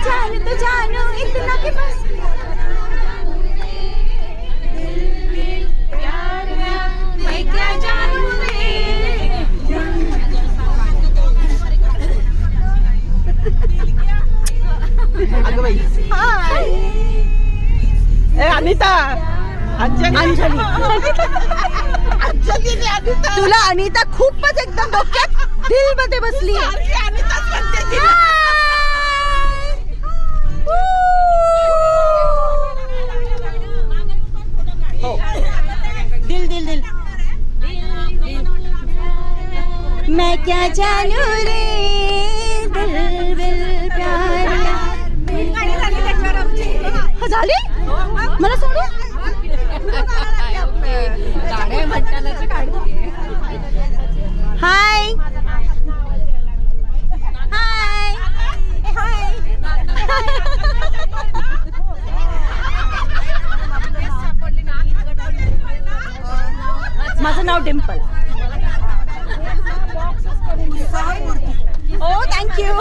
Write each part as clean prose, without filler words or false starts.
जानू तो जानू इतना के बस मैं क्या जानू अगं बाई अनिता अंजली तुला अनिता खूपच एकदम डोक्यात दिल मध्ये बसली दिल दिल दिल मैं क्या जानू रे दिल दिल प्यार झाली मला सोडू हाय हाय हाय माझं नाव डिम्पल ओ थँक्यू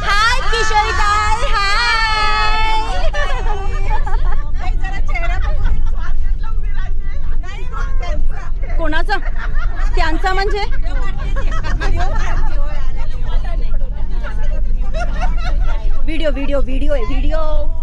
हाय किशोरी ताई हाय कोणाचा त्यांचा म्हणजे व्हिडिओ व्हिडिओ व्हिडिओ आहे व्हिडिओ